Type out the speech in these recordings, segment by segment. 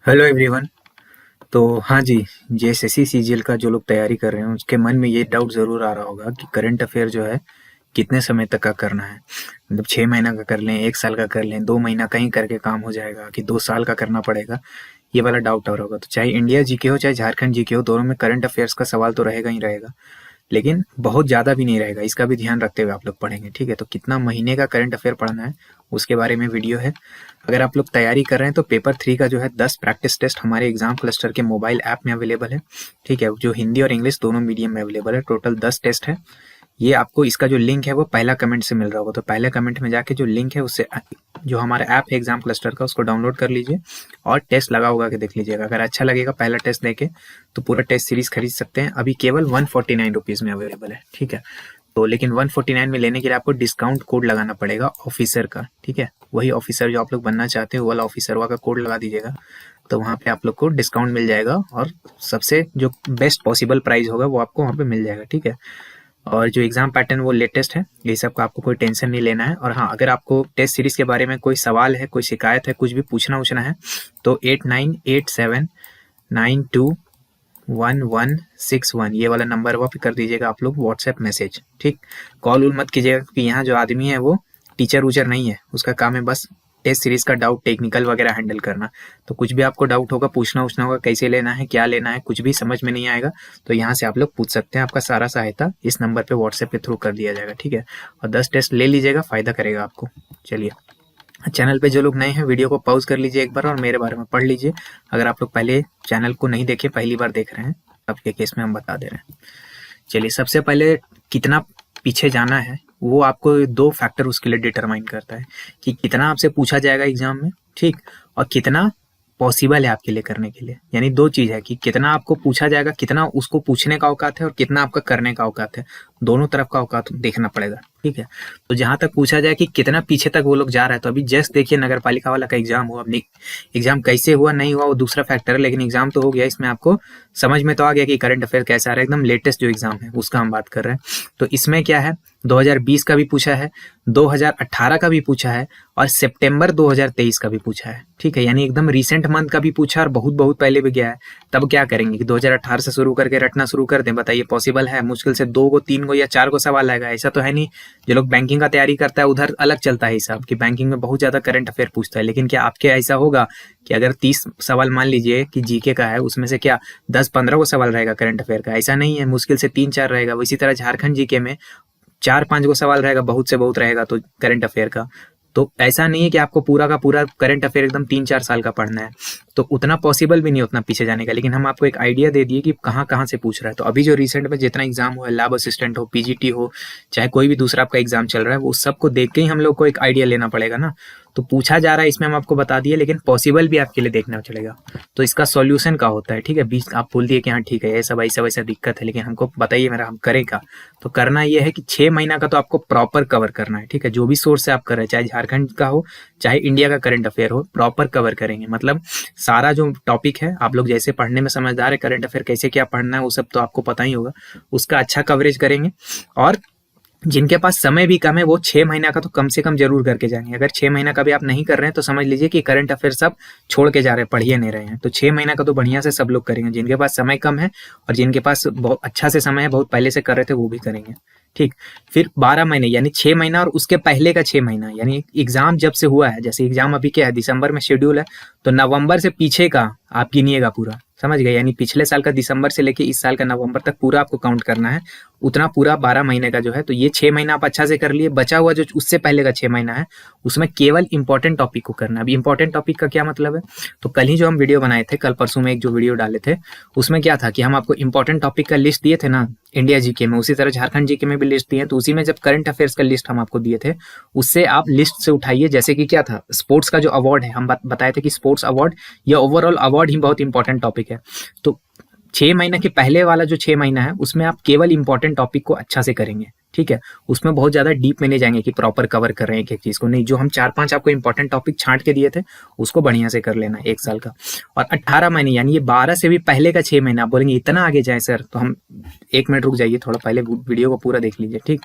Hello everyone. तो हाँ जी, JSSC CGL का जो लोग तैयारी कर रहे हैं उसके मन में ये डाउट ज़रूर आ रहा होगा कि करंट अफेयर जो है कितने समय तक का करना है। मतलब 6 महीना का कर लें, 1 साल का कर लें, 2 महीना कहीं करके काम हो जाएगा कि 2 साल का करना पड़ेगा। ये वाला डाउट आ रहा होगा। तो चाहे इंडिया जीके हो चाहे झारखंड जीके हो, दोनों में करंट अफेयर्स का सवाल तो रहेगा ही रहेगा, लेकिन बहुत ज़्यादा भी नहीं रहेगा। इसका भी ध्यान रखते हुए आप लोग पढ़ेंगे, ठीक है। तो कितना महीने का करंट अफेयर पढ़ना है उसके बारे में वीडियो है। अगर आप लोग तैयारी कर रहे हैं तो पेपर 3 का जो है 10 प्रैक्टिस टेस्ट हमारे एग्जाम क्लस्टर के मोबाइल ऐप में अवेलेबल है, ठीक है। जो हिंदी और इंग्लिश दोनों मीडियम में अवेलेबल है। टोटल 10 टेस्ट है। ये आपको इसका जो लिंक है वो पहला कमेंट से मिल रहा होगा। तो पहले कमेंट में जाके जो लिंक है उससे जो हमारा ऐप है एग्जाम क्लस्टर का उसको डाउनलोड कर लीजिए और टेस्ट लगा होगा के देख लीजिएगा। अगर अच्छा लगेगा पहला टेस्ट देके तो पूरा टेस्ट सीरीज खरीद सकते हैं। अभी केवल 149 रुपीज़ में अवेलेबल है, ठीक है। तो लेकिन 149 में लेने के लिए आपको डिस्काउंट कोड लगाना पड़ेगा ऑफिसर का, ठीक है। वही ऑफिसर जो आप लोग बनना चाहते हो वाला ऑफिसरवा का कोड लगा दीजिएगा, तो वहाँ पे आप लोग को डिस्काउंट मिल जाएगा और सबसे जो बेस्ट पॉसिबल प्राइस होगा वो आपको वहाँ पे मिल जाएगा, ठीक है। और जो एग्जाम पैटर्न वो लेटेस्ट है, ये सब का आपको कोई टेंशन नहीं लेना है। और हाँ, अगर आपको टेस्ट सीरीज के बारे में कोई सवाल है, कोई शिकायत है, कुछ भी पूछना उछना है तो 8987921161 ये वाला नंबर वहाँ पे कर दीजिएगा आप लोग व्हाट्सएप मैसेज, ठीक। कॉल उल मत कीजिएगा क्योंकि यहाँ जो आदमी है वो टीचर उचर नहीं है, उसका काम है बस टेस्ट सीरीज का डाउट टेक्निकल वगैरह हैंडल करना। तो कुछ भी आपको डाउट होगा, पूछना उछना होगा, कैसे लेना है, क्या लेना है, कुछ भी समझ में नहीं आएगा तो यहाँ से आप लोग पूछ सकते हैं। आपका सारा सहायता इस नंबर पे व्हाट्सएप के थ्रू कर दिया जाएगा, ठीक है। और 10 टेस्ट ले लीजिएगा, फायदा करेगा आपको। चलिए, चैनल पे जो लोग नए हैं वीडियो को पॉज कर लीजिए एक बार और मेरे बारे में पढ़ लीजिए। अगर आप लोग पहले चैनल को नहीं देखे, पहली बार देख रहे हैं, आपके केस में हम बता दे रहे हैं। चलिए, सबसे पहले कितना पीछे जाना है वो आपको 2 फैक्टर उसके लिए डिटरमाइन करता है कि कितना आपसे पूछा जाएगा एग्जाम में, ठीक, और कितना पॉसिबल है आपके लिए करने के लिए। यानी 2 चीज है कि कितना आपको पूछा जाएगा, कितना उसको पूछने का औकात है और कितना आपका करने का औकात है। दोनों तरफ का औकात देखना पड़ेगा, ठीक है। तो जहां तक पूछा जाए कि कितना पीछे तक वो लोग जा रहा है, तो अभी जस्ट देखिए नगर पालिका वाला का एग्जाम हुआ। अपनी एग्जाम कैसे हुआ नहीं हुआ वो दूसरा फैक्टर है, लेकिन एग्जाम तो हो गया। इसमें आपको समझ में तो आ गया कि करंट अफेयर कैसा आ रहा है। एकदम लेटेस्ट जो एग्जाम है उसका हम बात कर रहे हैं। तो इसमें क्या है, 2020 का भी पूछा है, 2018 का भी पूछा है और सितंबर 2023 का भी पूछा है, ठीक है। यानी एकदम रिसेंट मंथ का भी पूछा और बहुत बहुत पहले भी गया है। तब क्या करेंगे कि 2018 से शुरू करके रटना शुरू कर दें? बताइए, पॉसिबल है? मुश्किल से 2 को 3 को या 4 को सवाल आएगा, ऐसा तो है नहीं। जो लोग बैंकिंग का तैयारी करता है उधर अलग चलता है हिसाब कि बैंकिंग में बहुत ज्यादा करंट अफेयर पूछता है। लेकिन क्या आपके ऐसा होगा कि अगर 30 सवाल मान लीजिए कि जीके का है, उसमें से क्या 10-15 को सवाल रहेगा करंट अफेयर का? ऐसा नहीं है, मुश्किल से 3-4 रहेगा। इसी तरह झारखंड जीके में 4-5 को सवाल रहेगा, बहुत से बहुत रहेगा तो करंट अफेयर का। तो ऐसा नहीं है कि आपको पूरा का पूरा करंट अफेयर एकदम 3-4 साल का पढ़ना है, तो उतना पॉसिबल भी नहीं उतना पीछे जाने का। लेकिन हम आपको एक आइडिया दे दिए कि कहाँ कहाँ से पूछ रहा है। तो अभी जो रिसेंट में जितना एग्जाम हुआ है, लैब असिस्टेंट हो, पीजीटी हो, चाहे कोई भी दूसरा आपका एग्जाम चल रहा है, वो सबको देख के ही हम लोग को एक आइडिया लेना पड़ेगा ना। तो पूछा जा रहा है इसमें हम आपको बता दिए, लेकिन पॉसिबल भी आपके लिए देखना चलेगा। तो इसका सॉल्यूशन क्या होता है, ठीक है। बीच आप बोल दिए कि हाँ ठीक है ये सब ऐसा वैसा दिक्कत है, लेकिन हमको बताइए मेरा, हम करेगा। तो करना ये है कि 6 महीना का तो आपको प्रॉपर कवर करना है, ठीक है। जो भी सोर्स से आप कर रहे हैं, चाहे झारखंड का हो चाहे इंडिया का करंट अफेयर हो, प्रॉपर कवर करेंगे। मतलब सारा जो टॉपिक है, आप लोग जैसे पढ़ने में समझदार है, करंट अफेयर कैसे क्या पढ़ना है वो सब तो आपको पता ही होगा, उसका अच्छा कवरेज करेंगे। और जिनके पास समय भी कम है वो 6 महीना का तो कम से कम जरूर करके जाएंगे। अगर 6 महीना का भी आप नहीं कर रहे हैं तो समझ लीजिए कि करंट अफेयर सब छोड़ के जा रहे हैं, पढ़िए नहीं रहे हैं। तो 6 महीना का तो बढ़िया से सब लोग करेंगे। जिनके पास समय कम है और जिनके पास बहुत अच्छा से समय है, बहुत पहले से कर रहे थे, वो भी करेंगे, ठीक। फिर 12 महीने यानी 6 महीना और उसके पहले का 6 महीना, यानी एग्जाम जब से हुआ है, जैसे एग्जाम अभी क्या है, दिसंबर में शेड्यूल है, तो नवंबर से पीछे का आप गिनिएगा पूरा, समझ गए। यानी पिछले साल का दिसंबर से लेके इस साल का नवंबर तक पूरा आपको काउंट करना है। उतना पूरा 12 महीने का जो है, तो ये 6 महीना आप अच्छा से कर लिए। बचा हुआ जो उससे पहले का 6 महीना है उसमें केवल इंपॉर्टेंट टॉपिक को करना है। अभी इंपॉर्टेंट टॉपिक का क्या मतलब है, तो कल ही जो हम वीडियो बनाए थे, कल परसों में एक जो वीडियो डाले थे, उसमें क्या था कि हम आपको इंपॉर्टेंट टॉपिक का लिस्ट दिए थे ना इंडिया जीके में, उसी तरह झारखंड जीके में भी लिस्ट दिए। तो उसी में जब करंट अफेयर्स का लिस्ट हम आपको दिए थे, उससे आप लिस्ट से उठाइए। जैसे कि क्या था, स्पोर्ट्स का जो अवार्ड है, हम बताए थे कि स्पोर्ट्स अवार्ड या ओवरऑल अवार्ड ही बहुत इंपॉर्टेंट टॉपिक है। तो 6 महीना के पहले वाला जो 6 महीना है उसमें आप केवल इंपॉर्टेंट टॉपिक को अच्छा से करेंगे, ठीक है। उसमें बहुत ज्यादा डीप में नहीं जाएंगे कि प्रॉपर कवर कर रहे हैं एक एक चीज को, नहीं। जो हम 4-5 आपको इंपॉर्टेंट टॉपिक छांट के दिए थे उसको बढ़िया से कर लेना 1 साल का। और 18 महीने यानी ये 12 से भी पहले का 6 महीना, आप बोलेंगे इतना आगे जाए सर, तो हम 1 मिनट रुक जाइए, थोड़ा पहले वीडियो को पूरा देख लीजिए, ठीक।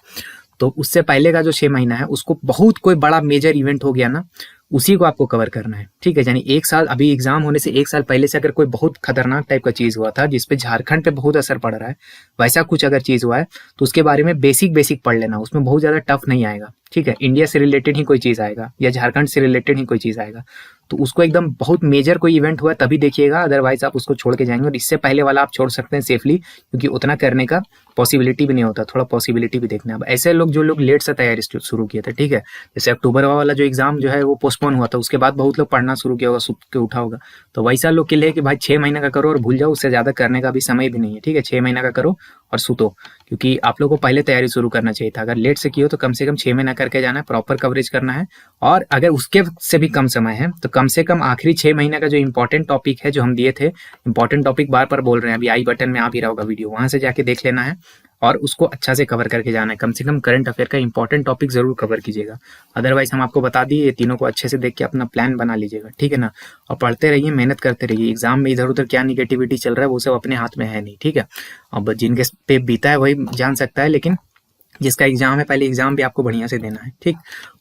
तो उससे पहले का जो 6 महीना है उसको बहुत कोई बड़ा मेजर इवेंट हो गया ना, उसी को आपको कवर करना है, ठीक है। यानी एक साल, अभी एग्जाम होने से एक साल पहले से अगर कोई बहुत खतरनाक टाइप का चीज हुआ था जिसपे झारखंड पे बहुत असर पड़ रहा है, वैसा कुछ अगर चीज हुआ है तो उसके बारे में बेसिक बेसिक पढ़ लेना, उसमें बहुत ज्यादा टफ नहीं आएगा, ठीक है। इंडिया से रिलेटेड ही कोई चीज आएगा या झारखंड से रिलेटेड ही कोई चीज आएगा, तो उसको एकदम बहुत मेजर कोई इवेंट हुआ है तभी देखिएगा, अदरवाइज आप उसको छोड़ के जाएंगे। और इससे पहले वाला आप छोड़ सकते हैं सेफली, क्योंकि उतना करने का पॉसिबिलिटी भी नहीं होता, थोड़ा पॉसिबिलिटी भी देखना है। अब ऐसे लोग जो लोग लेट से तैयारी शुरू किए थे, ठीक है, जैसे अक्टूबर वाला जो एग्जाम जो है वो पोस्टपोन हुआ था, उसके बाद बहुत लोग पढ़ना शुरू किया होगा, सुत के उठा होगा, तो वैसा लोग के लिए कि भाई 6 महीने का करो और भूल जाओ, उससे ज्यादा करने का भी समय भी नहीं है, ठीक है। 6 महीना का करो और सुतो, क्योंकि आप लोग को पहले तैयारी शुरू करना चाहिए था। अगर लेट से किए तो कम से कम 6 महीना करके जाना है, प्रॉपर कवरेज करना है। और अगर उसके से भी कम समय है तो कम से कम आखिरी 6 महीने का जो इंपॉर्टेंट टॉपिक है जो हम दिए थे, इंपॉर्टेंट टॉपिक बार बार बोल रहे हैं, अभी आई बटन में आ भी रहा होगा वीडियो, वहां से जाके देख लेना है और उसको अच्छा से कवर करके जाना है। कम से कम करंट अफेयर का इंपॉर्टेंट टॉपिक जरूर कवर कीजिएगा। अदरवाइज हम आपको बता दिए, ये तीनों को अच्छे से देख के अपना प्लान बना लीजिएगा, ठीक है ना। और पढ़ते रहिए, मेहनत करते रहिए। एग्जाम में इधर उधर क्या निगेटिविटी चल रहा है वो सब अपने हाथ में है नहीं, ठीक है। अब जिनके पे बीता है वही जान सकता है, लेकिन जिसका एग्जाम है पहले एग्जाम भी आपको बढ़िया से देना है, ठीक।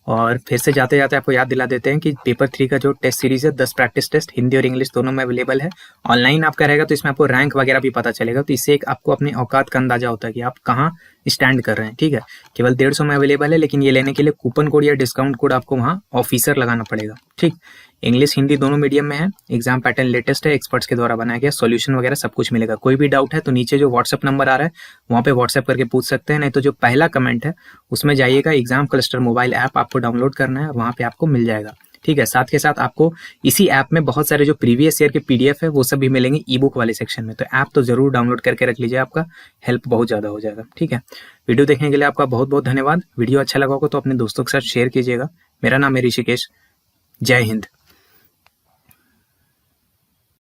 और फिर से जाते जाते आपको याद दिला देते हैं कि पेपर 3 का जो टेस्ट सीरीज है 10 प्रैक्टिस टेस्ट हिंदी और इंग्लिश दोनों में अवेलेबल है। ऑनलाइन आपका रहेगा तो इसमें आपको रैंक वगैरह भी पता चलेगा, तो इससे एक आपको अपने औकात का अंदाजा होता है कि आप कहाँ स्टैंड कर रहे हैं, ठीक है। केवल 150 में अवेलेबल है, लेकिन ये लेने के लिए कूपन कोड या डिस्काउंट कोड आपको वहाँ ऑफिसर लगाना पड़ेगा, ठीक। इंग्लिश हिंदी दोनों मीडियम में है, एग्जाम पैटर्न लेटेस्ट है, एक्सपर्ट्स के द्वारा बनाया गया, सॉल्यूशन वगैरह सब कुछ मिलेगा। कोई भी डाउट है तो नीचे जो व्हाट्सअप नंबर आ रहा है वहाँ पे व्हाट्सअप करके पूछ सकते हैं, नहीं तो जो पहला कमेंट है उसमें जाइएगा, एग्जाम क्लस्टर मोबाइल ऐप आपको डाउनलोड करना है, वहाँ पे आपको मिल जाएगा, ठीक है। साथ के साथ आपको इसी ऐप में बहुत सारे जो प्रीवियस ईयर के पीडीएफ है वो सब भी मिलेंगे ई बुक वाले सेक्शन में, तो ऐप तो जरूर डाउनलोड करके रख लीजिए, आपका हेल्प बहुत ज्यादा हो जाएगा, ठीक है। वीडियो देखने के लिए आपका बहुत बहुत धन्यवाद। वीडियो अच्छा लगा होगा तो अपने दोस्तों के साथ शेयर कीजिएगा। मेरा नाम है ऋषिकेश। जय हिंद।